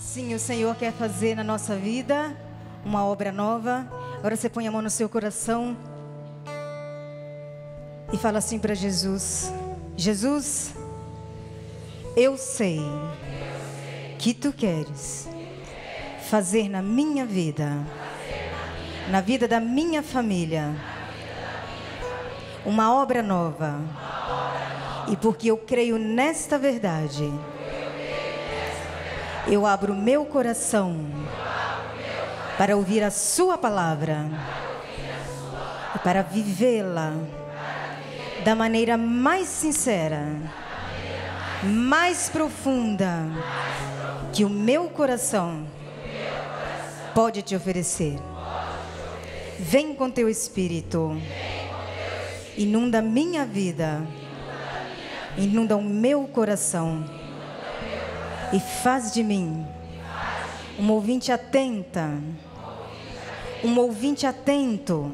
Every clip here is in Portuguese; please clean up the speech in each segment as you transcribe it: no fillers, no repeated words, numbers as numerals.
Sim, o Senhor quer fazer na nossa vida uma obra nova. Agora você põe a mão no seu coração e fala assim para Jesus: Jesus, eu sei que Tu queres fazer na minha vida, na vida da minha família, uma obra nova. E porque eu creio nesta verdade, eu abro meu coração para ouvir a Sua palavra e para vivê-la da maneira mais sincera, mais profunda que o meu coração pode te oferecer. Vem com Teu Espírito, inunda minha vida, inunda o meu coração e faz de mim uma ouvinte atenta, um ouvinte atento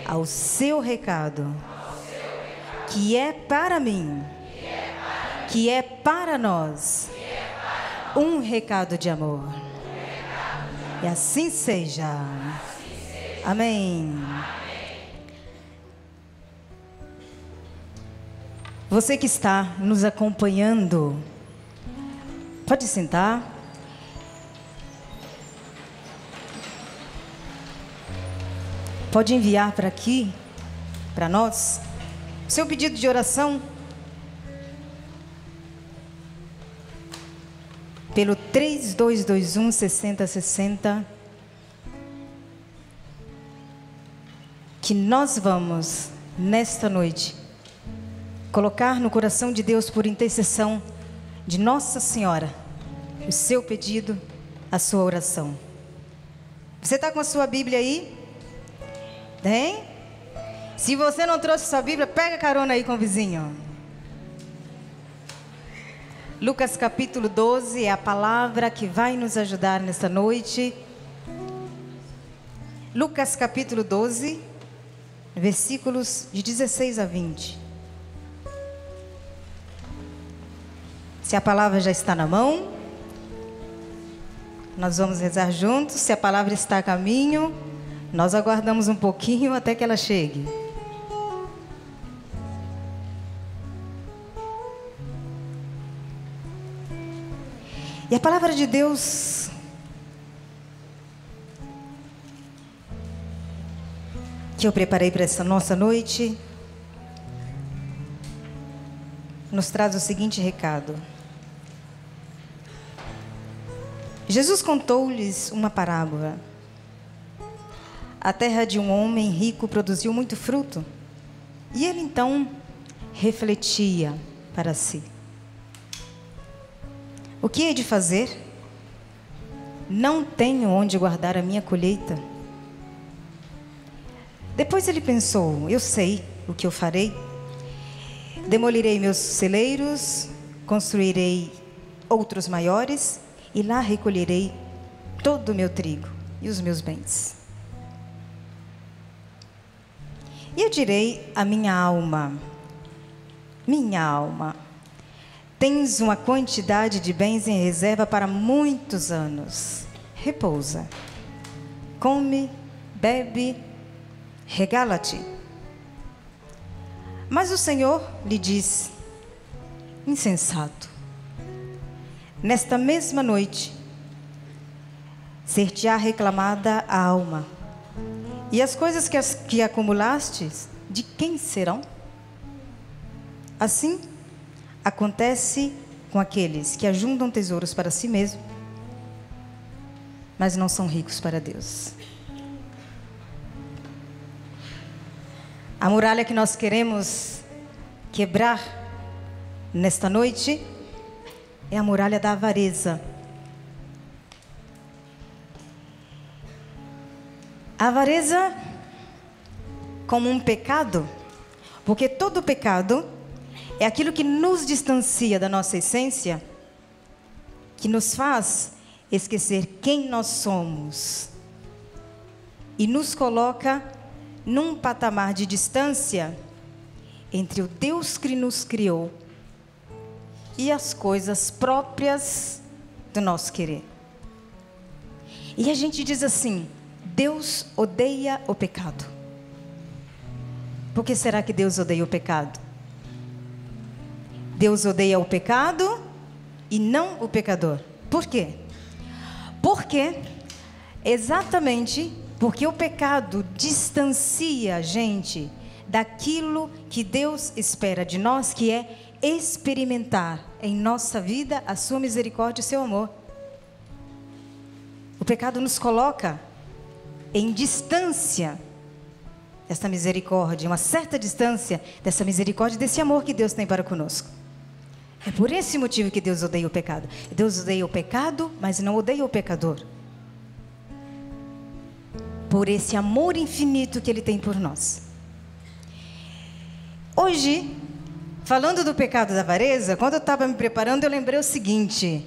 ao Seu recado, que é para mim, que é para nós, um recado de amor. E assim seja. Amém. Você que está nos acompanhando, pode sentar. Pode enviar para aqui, para nós, seu pedido de oração pelo 3221 6060, que nós vamos, nesta noite, colocar no coração de Deus, por intercessão de Nossa Senhora, o seu pedido, a sua oração. Você está com a sua Bíblia aí? Tem? Se você não trouxe sua Bíblia, pega carona aí com o vizinho. Lucas capítulo 12 é a palavra que vai nos ajudar nesta noite. Lucas capítulo 12, versículos de 16 a 20. Se a palavra já está na mão, nós vamos rezar juntos. Se a palavra está a caminho, nós aguardamos um pouquinho até que ela chegue. E a palavra de Deus que eu preparei para essa nossa noite nos traz o seguinte recado. Jesus contou-lhes uma parábola. A terra de um homem rico produziu muito fruto, e ele então refletia para si: o que hei de fazer? Não tenho onde guardar a minha colheita. Depois ele pensou: eu sei o que eu farei. Demolirei meus celeiros, construirei outros maiores, e lá recolherei todo o meu trigo e os meus bens. E eu direi à minha alma: minha alma, tens uma quantidade de bens em reserva para muitos anos. Repousa, come, bebe, regala-te. Mas o Senhor lhe disse: insensato, nesta mesma noite ser-te-á reclamada a alma, e as coisas que acumulastes, de quem serão? Assim acontece com aqueles que ajuntam tesouros para si mesmos, mas não são ricos para Deus. A muralha que nós queremos quebrar nesta noite é a muralha da avareza. A avareza como um pecado, porque todo pecado é aquilo que nos distancia da nossa essência, que nos faz esquecer quem nós somos e nos coloca num patamar de distância entre o Deus que nos criou e as coisas próprias do nosso querer. E a gente diz assim: Deus odeia o pecado. Por que será que Deus odeia o pecado? Deus odeia o pecado e não o pecador. Por quê? Porque, exatamente porque o pecado distancia a gente daquilo que Deus espera de nós, que é experimentar em nossa vida a sua misericórdia e seu amor. O pecado nos coloca em distância dessa misericórdia, uma certa distância dessa misericórdia e desse amor que Deus tem para conosco. É por esse motivo que Deus odeia o pecado. Deus odeia o pecado, mas não odeia o pecador. Por esse amor infinito que Ele tem por nós. Hoje, falando do pecado da avareza, quando eu estava me preparando, eu lembrei o seguinte: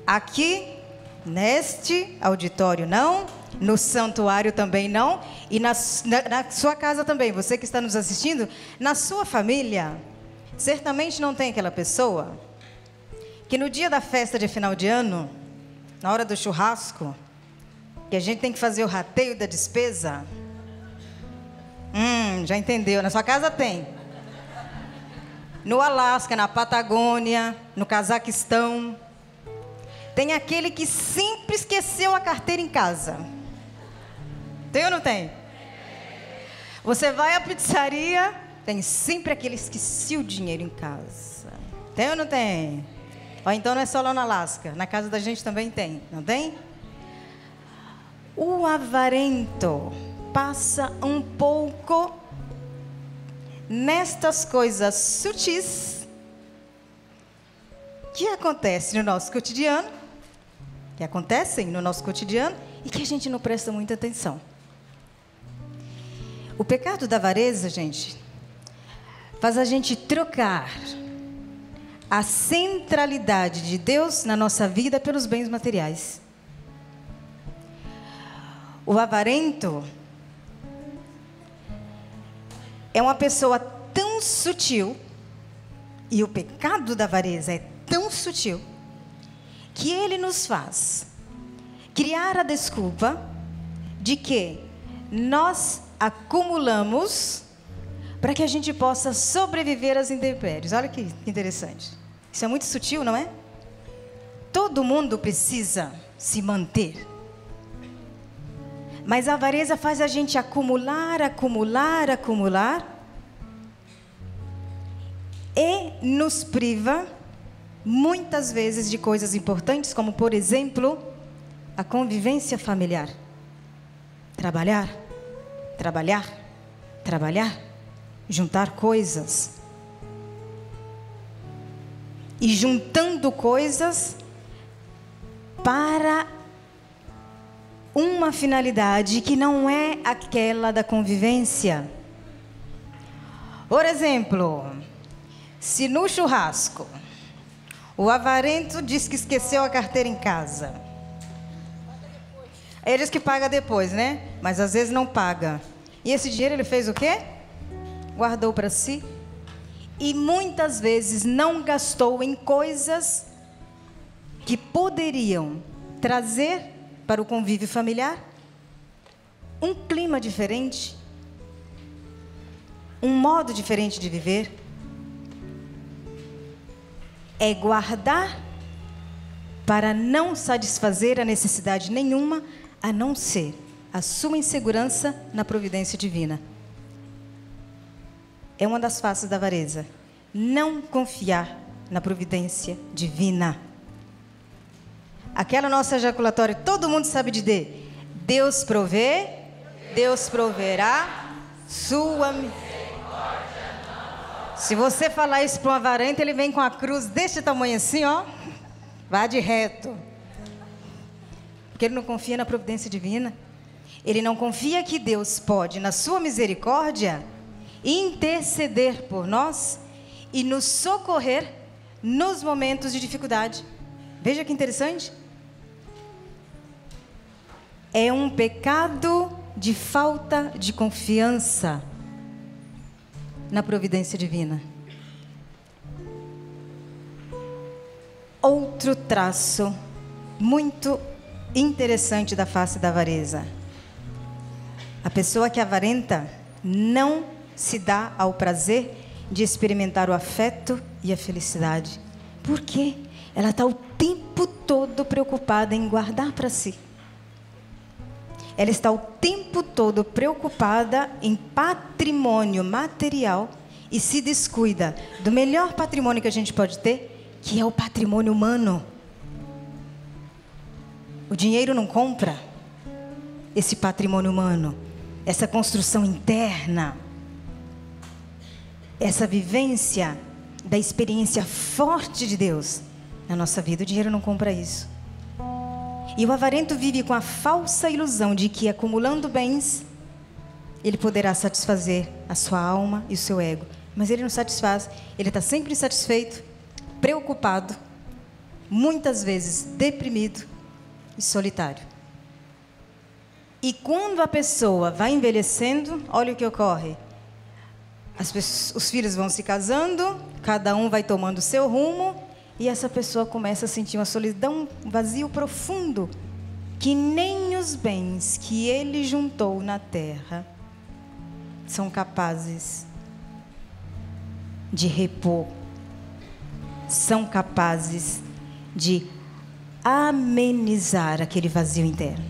aqui, neste auditório não, no santuário também não, e na sua casa também, você que está nos assistindo, na sua família, certamente não tem aquela pessoa que no dia da festa de final de ano, na hora do churrasco, que a gente tem que fazer o rateio da despesa. Já entendeu, na sua casa tem. No Alasca, na Patagônia, no Cazaquistão, tem aquele que sempre esqueceu a carteira em casa. Tem ou não tem? Você vai à pizzaria, tem sempre aquele que esqueceu o dinheiro em casa. Tem ou não tem? Ou então não é só lá no Alasca, na casa da gente também tem, não tem? O avarento passa um pouco nestas coisas sutis que acontecem no nosso cotidiano, e que a gente não presta muita atenção. O pecado da avareza, gente, faz a gente trocar a centralidade de Deus na nossa vida pelos bens materiais. O avarento é uma pessoa tão sutil, e o pecado da avareza é tão sutil, que ele nos faz criar a desculpa de que nós acumulamos para que a gente possa sobreviver às intempéries. Olha que interessante. Isso é muito sutil, não é? Todo mundo precisa se manter. Mas a avareza faz a gente acumular e nos priva muitas vezes de coisas importantes, como por exemplo, a convivência familiar. Trabalhar, juntar coisas. E juntando coisas para uma finalidade que não é aquela da convivência. Por exemplo, se no churrasco o avarento diz que esqueceu a carteira em casa, ele diz que paga depois, né? Mas às vezes não paga. E esse dinheiro ele fez o quê? Guardou para si. E muitas vezes não gastou em coisas que poderiam trazer para o convívio familiar um clima diferente, um modo diferente de viver. É guardar para não satisfazer a necessidade nenhuma, a não ser a sua insegurança na providência divina. É uma das faces da avareza. Não confiar na providência divina. Aquela nossa ejaculatória, todo mundo sabe de D. Deus provê, Deus proverá, sua misericórdia. Se você falar isso para um avarento, ele vem com a cruz deste tamanho assim, ó. Vá de reto. Porque ele não confia na providência divina. Ele não confia que Deus pode, na sua misericórdia, interceder por nós e nos socorrer nos momentos de dificuldade. Veja que interessante. É um pecado de falta de confiança na providência divina. Outro traço muito interessante da face da avareza. A pessoa que é avarenta não se dá ao prazer de experimentar o afeto e a felicidade. Por quê? Ela está o tempo todo preocupada em guardar para si. Ela está o tempo todo preocupada em patrimônio material e se descuida do melhor patrimônio que a gente pode ter, que é o patrimônio humano. O dinheiro não compra esse patrimônio humano, essa construção interna, essa vivência da experiência forte de Deus na nossa vida. O dinheiro não compra isso. E o avarento vive com a falsa ilusão de que, acumulando bens, ele poderá satisfazer a sua alma e o seu ego. Mas ele não satisfaz. Ele está sempre insatisfeito, preocupado, muitas vezes deprimido e solitário. E quando a pessoa vai envelhecendo, olha o que ocorre. Os filhos vão se casando, cada um vai tomando o seu rumo, e essa pessoa começa a sentir uma solidão, um vazio profundo, que nem os bens que ele juntou na terra são capazes de repor, são capazes de amenizar aquele vazio interno.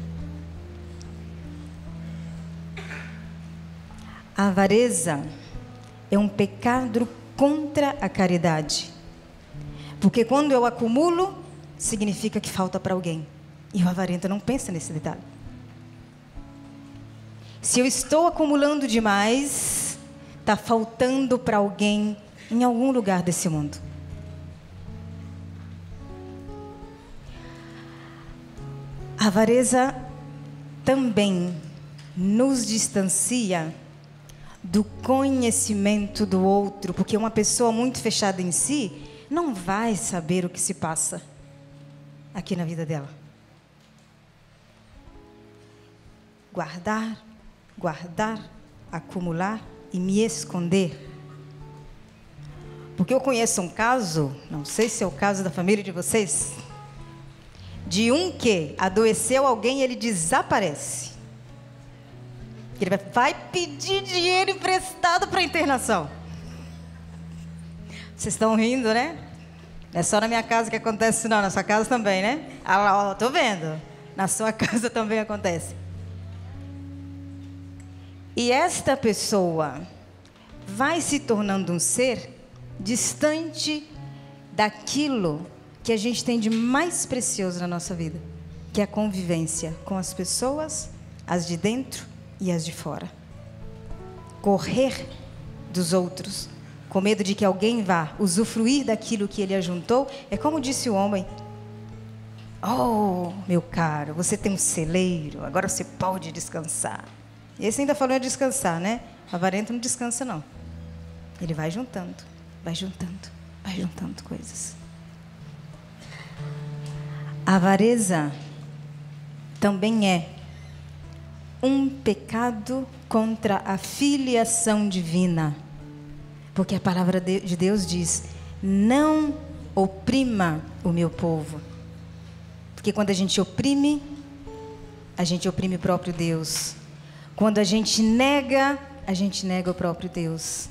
A avareza é um pecado contra a caridade. Porque quando eu acumulo, significa que falta para alguém. E o avarento não pensa nesse detalhe. Se eu estou acumulando demais, está faltando para alguém em algum lugar desse mundo. A avareza também nos distancia do conhecimento do outro, porque uma pessoa muito fechada em si não vai saber o que se passa aqui na vida dela. Guardar, acumular e me esconder. Porque eu conheço um caso, não sei se é o caso da família de vocês, de um que adoeceu alguém e ele desaparece. Ele vai pedir dinheiro emprestado para a internação. Vocês estão rindo, né? Não é só na minha casa que acontece, não. Na sua casa também, né? Ah lá, estou vendo. Na sua casa também acontece. E esta pessoa vai se tornando um ser distante daquilo que a gente tem de mais precioso na nossa vida, que é a convivência com as pessoas, as de dentro e as de fora. Correr dos outros, com medo de que alguém vá usufruir daquilo que ele ajuntou, é como disse o homem: oh, meu caro, você tem um celeiro, agora você pode descansar. Esse ainda falou em descansar, né? O avarento não descansa, não. Ele vai juntando coisas. A avareza também é um pecado contra a filiação divina. Porque a palavra de Deus diz: não oprima o meu povo. Porque quando a gente oprime o próprio Deus. Quando a gente nega o próprio Deus.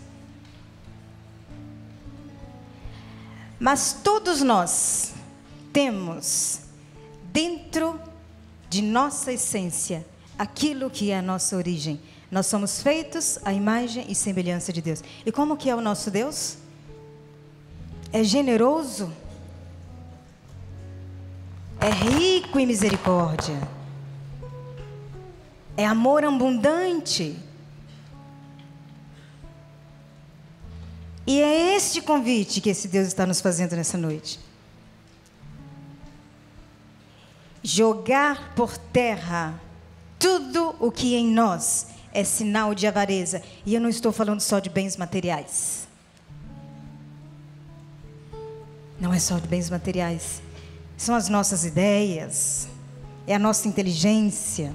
Mas todos nós temos dentro de nossa essência aquilo que é a nossa origem. Nós somos feitos à imagem e semelhança de Deus. E como que é o nosso Deus? É generoso, é rico em misericórdia, é amor abundante. E é este convite que esse Deus está nos fazendo nessa noite. Jogar por terra tudo o que em nós é sinal de avareza. E eu não estou falando só de bens materiais. Não é só de bens materiais. São as nossas ideias, é a nossa inteligência,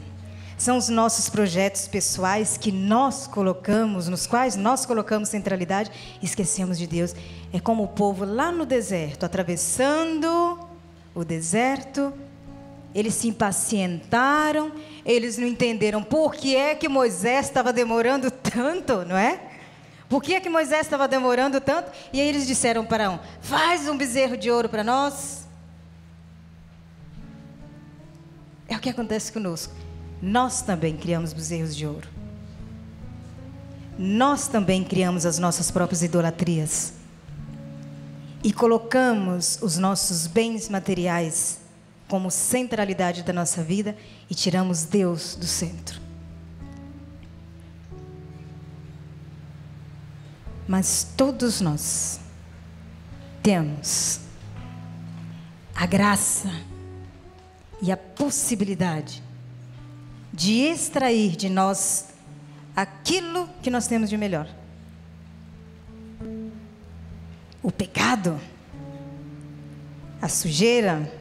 são os nossos projetos pessoais que nós colocamos, nos quais nós colocamos centralidade e esquecemos de Deus. É como o povo lá no deserto, atravessando o deserto, eles se impacientaram, eles não entenderam por que é que Moisés estava demorando tanto, não é? Por que é que Moisés estava demorando tanto? E aí eles disseram para Arão: faz um bezerro de ouro para nós. É o que acontece conosco. Nós também criamos bezerros de ouro. Nós também criamos as nossas próprias idolatrias. E colocamos os nossos bens materiais como centralidade da nossa vida e tiramos Deus do centro. Mas todos nós temos a graça e a possibilidade de extrair de nós aquilo que nós temos de melhor. O pecado, a sujeira,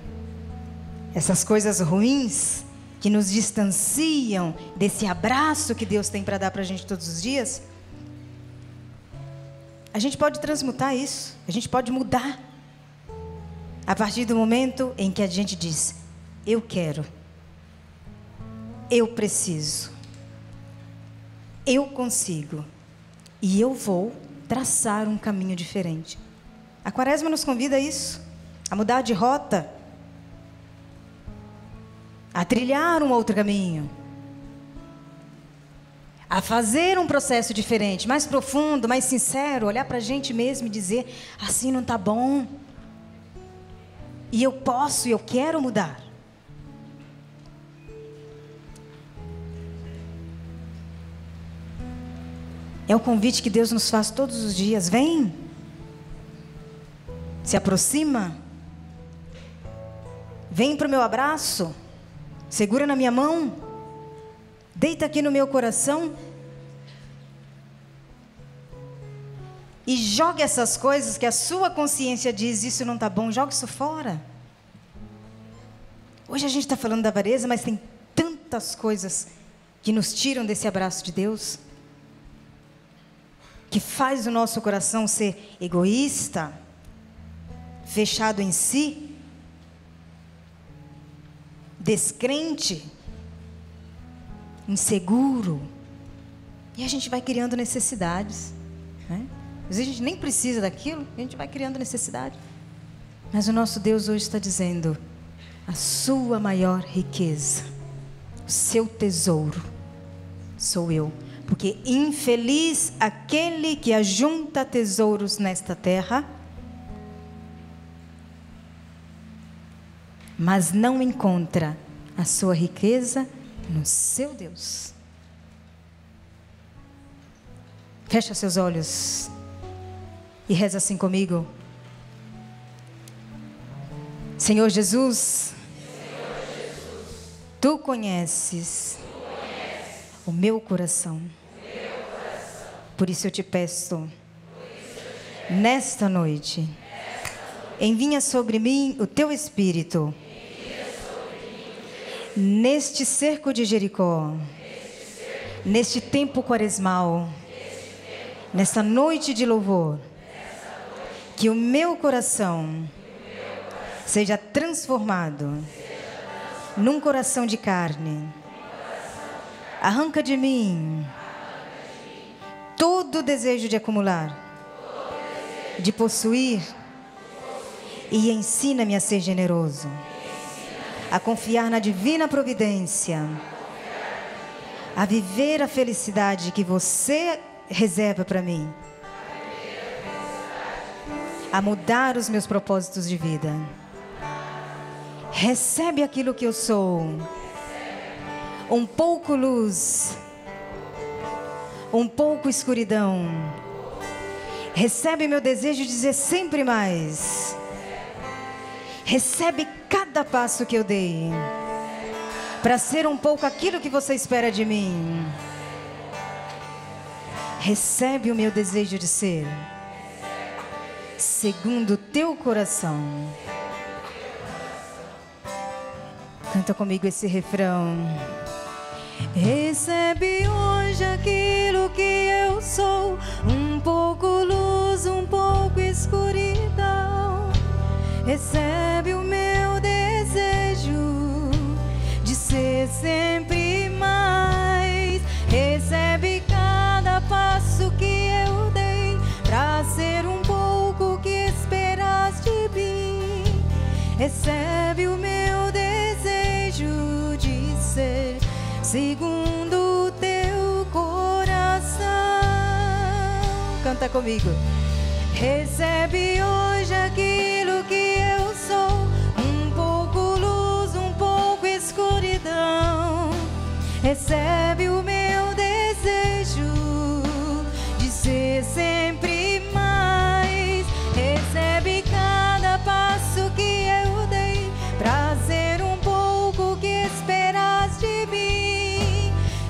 essas coisas ruins que nos distanciam desse abraço que Deus tem para dar para a gente todos os dias, a gente pode transmutar isso, a gente pode mudar. A partir do momento em que a gente diz: eu quero, eu preciso, eu consigo e eu vou traçar um caminho diferente. A Quaresma nos convida a isso, a mudar de rota, a trilhar um outro caminho, a fazer um processo diferente, mais profundo, mais sincero, olhar para a gente mesmo e dizer: assim não está bom, e eu posso e eu quero mudar. É o convite que Deus nos faz todos os dias. Vem, se aproxima, vem para o meu abraço, segura na minha mão, deita aqui no meu coração e jogue essas coisas que a sua consciência diz: isso não está bom, jogue isso fora. Hoje a gente está falando da avareza, mas tem tantas coisas que nos tiram desse abraço de Deus, que faz o nosso coração ser egoísta, fechado em si, descrente, inseguro. E a gente vai criando necessidades, né? Às vezes a gente nem precisa daquilo, a gente vai criando necessidade. Mas o nosso Deus hoje está dizendo: a sua maior riqueza, o seu tesouro, sou eu. Porque infeliz aquele que ajunta tesouros nesta terra, mas não encontra a sua riqueza no seu Deus. Fecha seus olhos e reza assim comigo. Senhor Jesus, Tu conheces o meu coração. Por isso eu te peço, nesta noite, envia sobre mim o Teu Espírito, neste cerco de Jericó, neste tempo quaresmal, nesta noite de louvor, que o meu coração seja transformado num coração de carne. Arranca de mim todo o desejo de acumular, de possuir, e ensina-me a ser generoso, a confiar na divina providência, a viver a felicidade que Você reserva para mim, a mudar os meus propósitos de vida. Recebe aquilo que eu sou, um pouco luz, um pouco escuridão. Recebe meu desejo de dizer sempre mais. Recebe cada passo que eu dei, para ser um pouco aquilo que Você espera de mim. Recebe o meu desejo de ser segundo o Teu coração. Canta comigo esse refrão. Recebe hoje aquilo que eu sou, um pouco luz, um pouco escuridão. Recebe o meu desejo segundo o teu coração. Canta comigo. Recebe hoje aquilo que eu sou, um pouco luz, um pouco escuridão. Recebe o meu desejo de ser sempre mais. Recebe cada passo que eu dei pra ser um pouco que esperas de mim.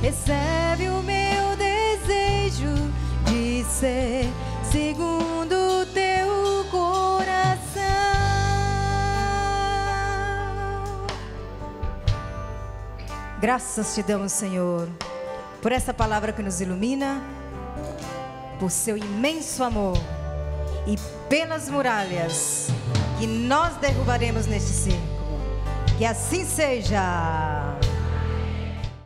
Recebe o meu desejo de ser segundo o teu coração. Graças te damos, Senhor, por essa palavra que nos ilumina, por seu imenso amor e pelas muralhas que nós derrubaremos neste círculo. Que assim seja.